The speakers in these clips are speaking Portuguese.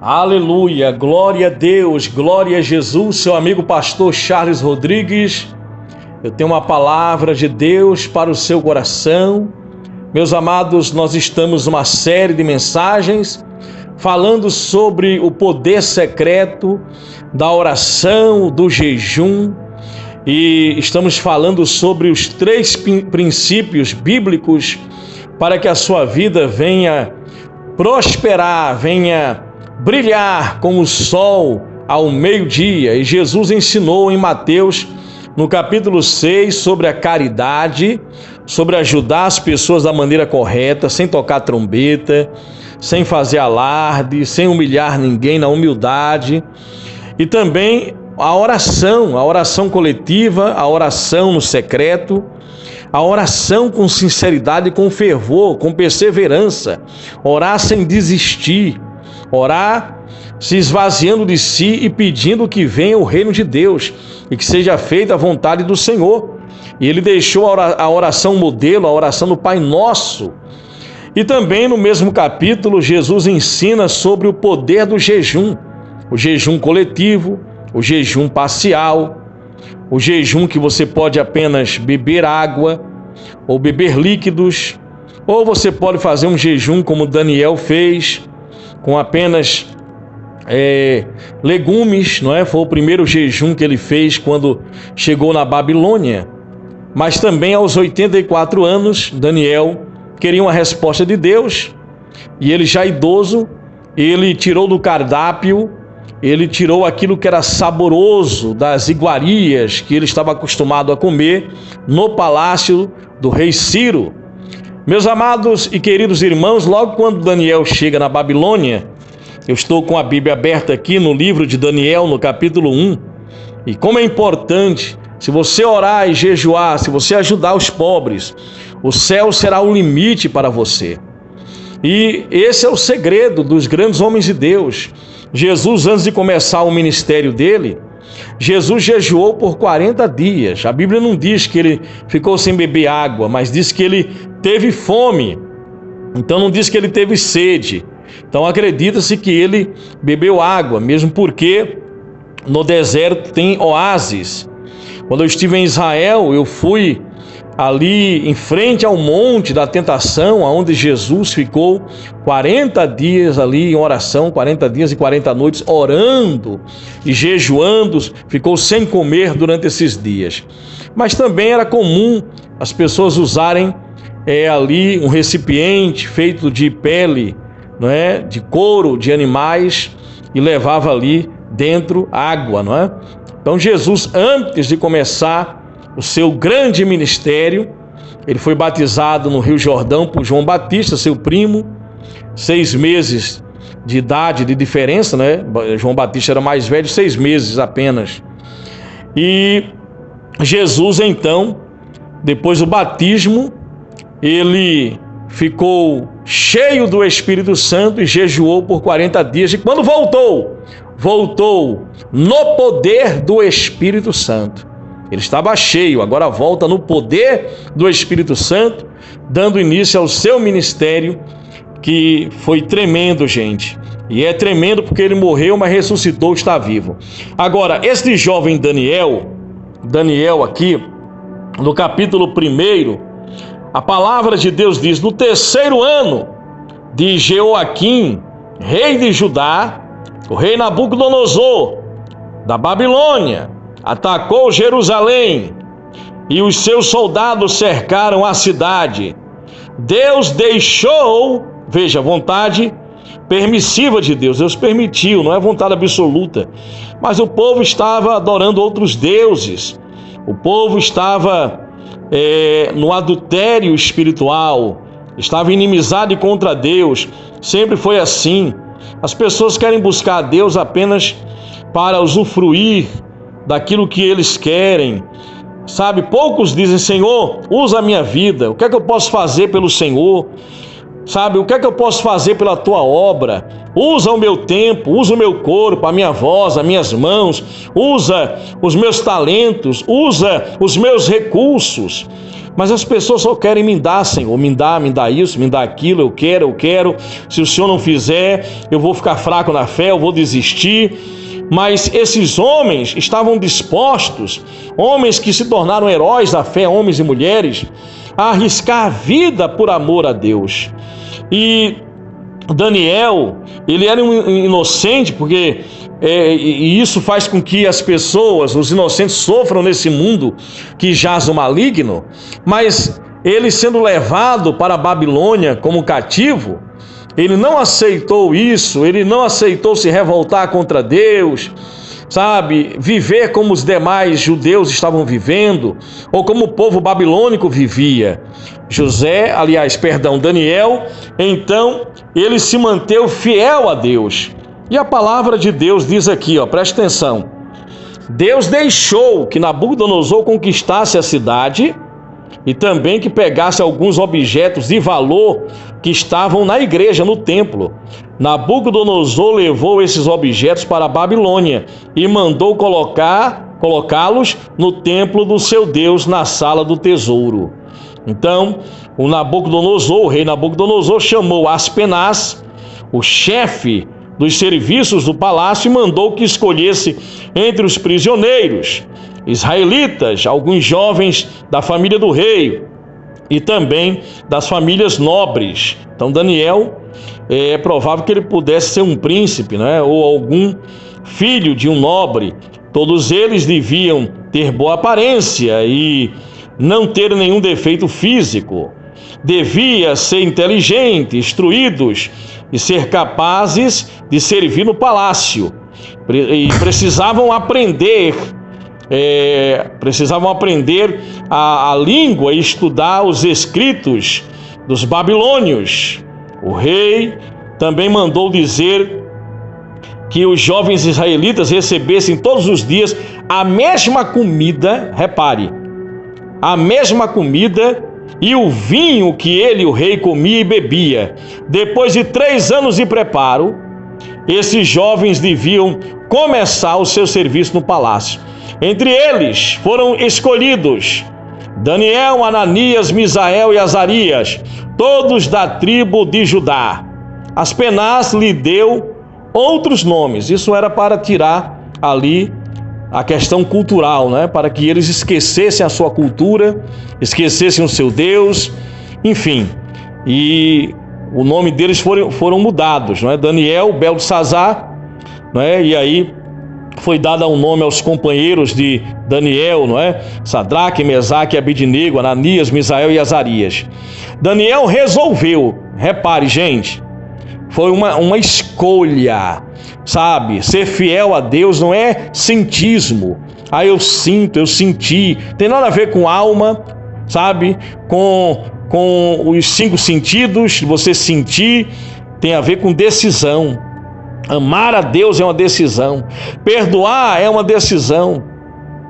Aleluia, glória a Deus, glória a Jesus, seu amigo pastor Charles Rodrigues. Eu tenho uma palavra de Deus para o seu coração. Meus amados, nós estamos numa série de mensagens falando sobre o poder secreto da oração, do jejum, e estamos falando sobre os 3 princípios bíblicos para que a sua vida venha prosperar, venha brilhar como o sol ao meio-dia. E Jesus ensinou em Mateus, no capítulo 6, sobre a caridade, sobre ajudar as pessoas da maneira correta, sem tocar trombeta, sem fazer alarde, sem humilhar ninguém, na humildade. E também a oração coletiva, a oração no secreto, a oração com sinceridade, com fervor, com perseverança, orar sem desistir, orar se esvaziando de si e pedindo que venha o reino de Deus e que seja feita a vontade do Senhor. E ele deixou a oração modelo, a oração do Pai Nosso. E também no mesmo capítulo, Jesus ensina sobre o poder do jejum, o jejum coletivo, o jejum parcial, o jejum que você pode apenas beber água ou beber líquidos, ou você pode fazer um jejum como Daniel fez, com apenas legumes, não é? Foi o primeiro jejum que ele fez quando chegou na Babilônia. Mas também aos 84 anos, Daniel queria uma resposta de Deus, e ele já idoso, ele tirou do cardápio, ele tirou aquilo que era saboroso das iguarias que ele estava acostumado a comer no palácio do rei Ciro. Meus amados e queridos irmãos, logo quando Daniel chega na Babilônia, eu estou com a Bíblia aberta aqui no livro de Daniel, no capítulo 1, e como é importante, se você orar e jejuar, se você ajudar os pobres, o céu será o limite para você. E esse é o segredo dos grandes homens de Deus. Jesus, antes de começar o ministério dele, Jesus jejuou por 40 dias. A Bíblia não diz que ele ficou sem beber água, mas diz que ele teve fome. Então não diz que ele teve sede. Então acredita-se que ele bebeu água, mesmo porque no deserto tem oásis. Quando eu estive em Israel, eu fui ali em frente ao monte da tentação, onde Jesus ficou 40 dias ali em oração, 40 dias e 40 noites orando e jejuando, ficou sem comer durante esses dias. Mas também era comum as pessoas usarem ali um recipiente feito de pele, não é? De couro de animais, e levava ali dentro água, não é? Então Jesus, antes de começar o seu grande ministério, ele foi batizado no Rio Jordão por João Batista, seu primo, 6 meses de idade de diferença, né? João Batista era mais velho, 6 meses apenas. E Jesus, então, depois do batismo, ele ficou cheio do Espírito Santo e jejuou por 40 dias. E quando voltou no poder do Espírito Santo. Ele estava cheio, agora volta no poder do Espírito Santo, dando início ao seu ministério, que foi tremendo, gente. E é tremendo porque ele morreu, mas ressuscitou, está vivo. Agora, este jovem Daniel aqui, no capítulo 1, a palavra de Deus diz: no 3º ano de Jeoaquim, rei de Judá, o rei Nabucodonosor, da Babilônia, atacou Jerusalém e os seus soldados cercaram a cidade. Deus deixou, veja, vontade permissiva de Deus, Deus permitiu, não é vontade absoluta, mas o povo estava adorando outros deuses, o povo estava no adultério espiritual, estava em inimizade contra Deus. Sempre foi assim. As pessoas querem buscar a Deus apenas para usufruir daquilo que eles querem, sabe? Poucos dizem: Senhor, usa a minha vida, o que é que eu posso fazer pelo Senhor? Sabe, o que é que eu posso fazer pela tua obra? Usa o meu tempo, usa o meu corpo, a minha voz, as minhas mãos, usa os meus talentos, usa os meus recursos. Mas as pessoas só querem me dar, Senhor, me dá isso, me dá aquilo, eu quero. Se o Senhor não fizer, eu vou ficar fraco na fé, eu vou desistir. Mas esses homens estavam dispostos, homens que se tornaram heróis da fé, homens e mulheres, a arriscar a vida por amor a Deus. E Daniel, ele era um inocente, porque e isso faz com que as pessoas, os inocentes, sofram nesse mundo que jaz no maligno. Mas ele, sendo levado para a Babilônia como cativo, ele não aceitou isso, ele não aceitou se revoltar contra Deus, sabe, viver como os demais judeus estavam vivendo, ou como o povo babilônico vivia. Daniel, então, ele se manteve fiel a Deus. E a palavra de Deus diz aqui, preste atenção: Deus deixou que Nabucodonosor conquistasse a cidade e também que pegasse alguns objetos de valor que estavam na igreja, no templo. Nabucodonosor levou esses objetos para a Babilônia e mandou colocá-los no templo do seu Deus, na sala do tesouro. Então, o rei Nabucodonosor, chamou Aspenaz, o chefe dos serviços do palácio, e mandou que escolhesse entre os prisioneiros israelitas alguns jovens da família do rei e também das famílias nobres. Então Daniel, é provável que ele pudesse ser um príncipe, né? Ou algum filho de um nobre. Todos eles deviam ter boa aparência e não ter nenhum defeito físico. Devia ser inteligente, instruídos e ser capazes de servir no palácio. E precisavam aprender a língua e estudar os escritos dos babilônios. O rei também mandou dizer que os jovens israelitas recebessem todos os dias a mesma comida, repare, a mesma comida e o vinho que ele, o rei, comia e bebia. Depois de 3 anos de preparo, esses jovens deviam começar o seu serviço no palácio. Entre eles foram escolhidos Daniel, Ananias, Misael e Azarias, todos da tribo de Judá. Aspenaz lhe deu outros nomes. Isso era para tirar ali a questão cultural, né? Para que eles esquecessem a sua cultura, esquecessem o seu Deus, enfim. E o nome deles foram mudados, não é? Daniel, Beltesazar, não é? E aí foi dado um nome aos companheiros de Daniel, não é? Sadraque, Mesaque, Abidnego, Ananias, Misael e Azarias. Daniel resolveu, repare, gente, foi uma escolha, sabe? Ser fiel a Deus não é sentismo. Eu sinto, eu senti. Tem nada a ver com alma, sabe? Com os 5 sentidos, você sentir, tem a ver com decisão. Amar a Deus é uma decisão. Perdoar é uma decisão.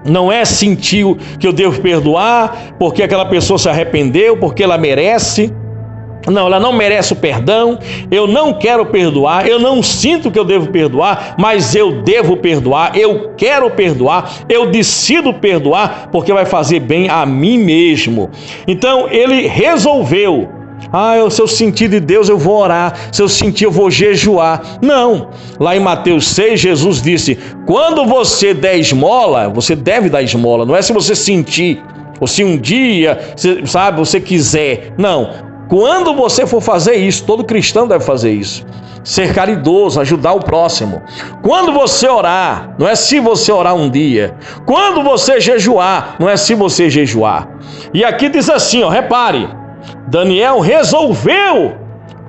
Não é sentir que eu devo perdoar porque aquela pessoa se arrependeu, porque ela merece. Não, ela não merece o perdão. Eu não quero perdoar. Eu não sinto que eu devo perdoar, mas eu devo perdoar. Eu quero perdoar. Eu decido perdoar porque vai fazer bem a mim mesmo. Então ele resolveu. Se eu sentir de Deus eu vou orar, se eu sentir eu vou jejuar. Não, lá em Mateus 6 Jesus disse: quando você der esmola, você deve dar esmola. Não é se você sentir, ou se um dia, você quiser. Não, quando você for fazer isso, todo cristão deve fazer isso. Ser caridoso, ajudar o próximo. Quando você orar, não é se você orar um dia. Quando você jejuar, não é se você jejuar. E aqui diz assim, repare, Daniel resolveu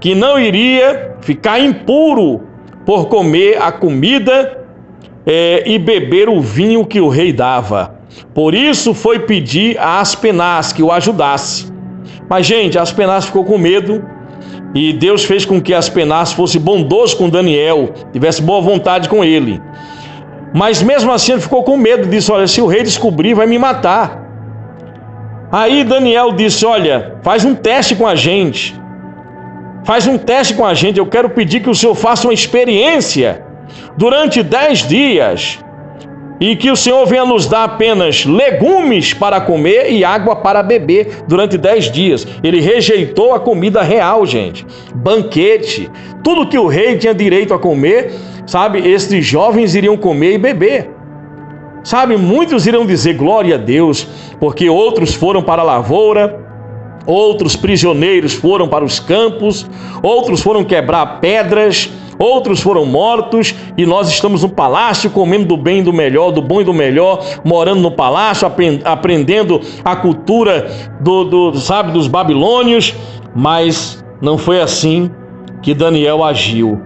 que não iria ficar impuro por comer a comida e beber o vinho que o rei dava. Por isso foi pedir a Aspenaz que o ajudasse. Mas, gente, Aspenaz ficou com medo e Deus fez com que Aspenaz fosse bondoso com Daniel, tivesse boa vontade com ele. Mas mesmo assim ele ficou com medo, disse: olha, se o rei descobrir, vai me matar. Aí Daniel disse: olha, faz um teste com a gente. Eu quero pedir que o senhor faça uma experiência durante 10 dias. e que o Senhor venha nos dar apenas legumes para comer e água para beber durante 10 dias. Ele rejeitou a comida real, gente. Banquete, tudo que o rei tinha direito a comer, sabe, esses jovens iriam comer e beber. Sabe, muitos irão dizer glória a Deus, porque outros foram para a lavoura, outros prisioneiros foram para os campos, outros foram quebrar pedras, outros foram mortos, e nós estamos no palácio comendo do bem e do melhor, do bom e do melhor, morando no palácio, aprendendo a cultura dos babilônios. Mas não foi assim que Daniel agiu.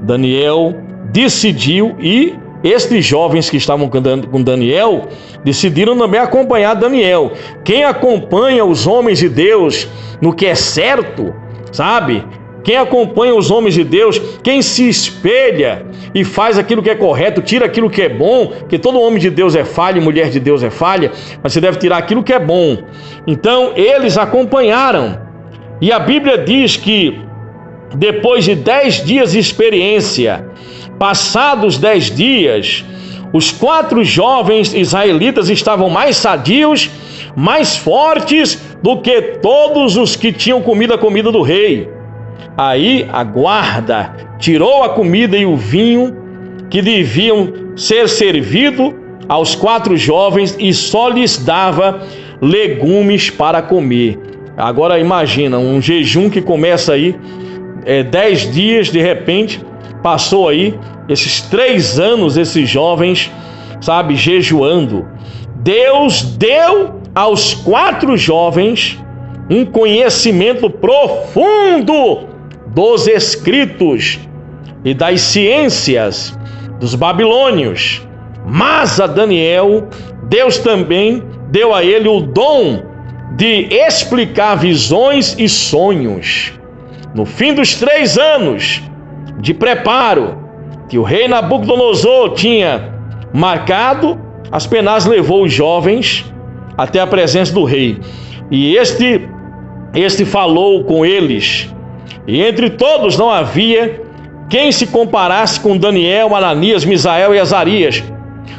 Daniel decidiu, e estes jovens que estavam com Daniel decidiram também acompanhar Daniel. Quem acompanha os homens de Deus no que é certo, sabe? Quem acompanha os homens de Deus, quem se espelha e faz aquilo que é correto, tira aquilo que é bom, que todo homem de Deus é falha, mulher de Deus é falha, mas você deve tirar aquilo que é bom. Então eles acompanharam, e a Bíblia diz que depois de 10 dias de experiência, passados 10 dias, os 4 jovens israelitas estavam mais sadios, mais fortes do que todos os que tinham comido a comida do rei. Aí a guarda tirou a comida e o vinho que deviam ser servido aos 4 jovens e só lhes dava legumes para comer. Agora imagina, um jejum que começa aí 10 dias, de repente passou aí esses 3 anos, esses jovens, sabe, jejuando. Deus deu aos 4 jovens um conhecimento profundo dos escritos e das ciências dos babilônios. Mas a Daniel, Deus também deu a ele o dom de explicar visões e sonhos. No fim dos 3 anos de preparo que o rei Nabucodonosor tinha marcado, Aspenaz levou os jovens até a presença do rei, e este falou com eles, e entre todos não havia quem se comparasse com Daniel, Ananias, Misael e Azarias.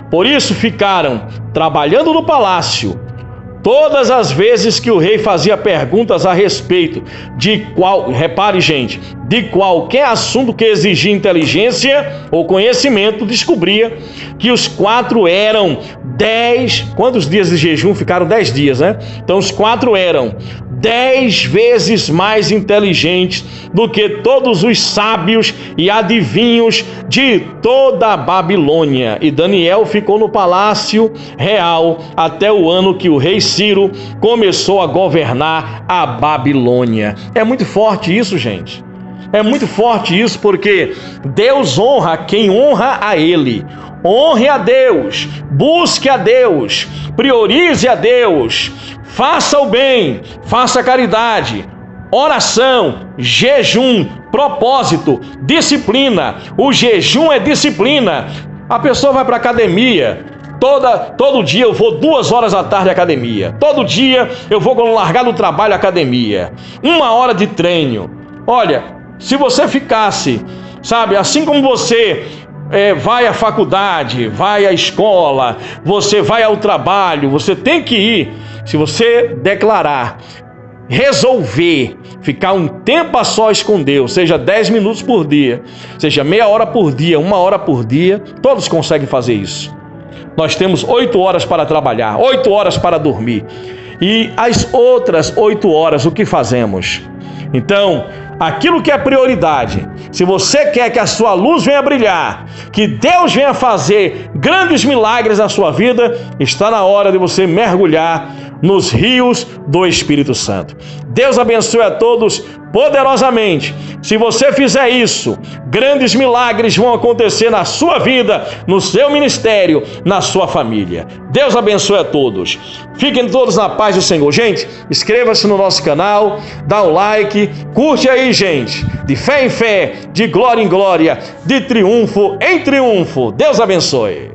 Por isso ficaram trabalhando no palácio todas as vezes que o rei fazia perguntas a respeito de repare gente, de qualquer assunto que exigia inteligência ou conhecimento, descobria que os 4 eram 10, quantos dias de jejum? Ficaram 10 dias, né? Então os 4 eram 10 vezes mais inteligentes do que todos os sábios e adivinhos de toda a Babilônia. E Daniel ficou no palácio real até o ano que o rei Ciro começou a governar a Babilônia. É muito forte isso, gente. É muito forte isso, porque Deus honra quem honra a Ele. Honre a Deus, busque a Deus, priorize a Deus, faça o bem, faça a caridade, oração, jejum, propósito, disciplina. O jejum é disciplina. A pessoa vai para a academia, todo dia eu vou 2 horas da tarde à academia, todo dia eu vou largar do trabalho à academia, 1 hora de treino. Olha, se você ficasse, sabe, assim como você vai à faculdade, vai à escola, você vai ao trabalho, você tem que ir. Se você declarar, resolver ficar um tempo a sós com Deus, seja 10 minutos por dia, seja meia hora por dia, 1 hora por dia, todos conseguem fazer isso. Nós temos 8 horas para trabalhar, 8 horas para dormir, e as outras 8 horas o que fazemos? Então, aquilo que é prioridade, se você quer que a sua luz venha brilhar, que Deus venha fazer grandes milagres na sua vida, está na hora de você mergulhar nos rios do Espírito Santo. Deus abençoe a todos poderosamente. Se você fizer isso, grandes milagres vão acontecer na sua vida, no seu ministério, na sua família. Deus abençoe a todos. Fiquem todos na paz do Senhor. Gente, inscreva-se no nosso canal, dá um like, curte aí, gente. De fé em fé, de glória em glória, de triunfo em triunfo. Deus abençoe.